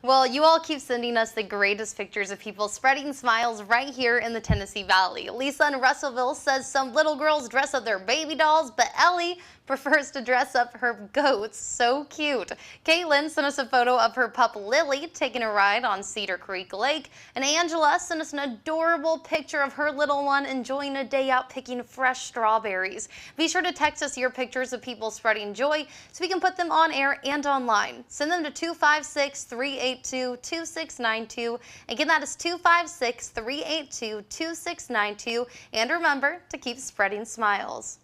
Well, you all keep sending us the greatest pictures of people spreading smiles right here in the Tennessee Valley. Lisa in Russellville says some little girls dress up their baby dolls, but Ellie prefers to dress up her goats. So cute. Caitlin sent us a photo of her pup Lily taking a ride on Cedar Creek Lake, and Angela sent us an adorable picture of her little one enjoying a day out picking fresh strawberries. Be sure to text us your pictures of people spreading joy so we can put them on air and online. Send them to 256-382-2692. Again, that is 256-382-2692. And remember to keep spreading smiles.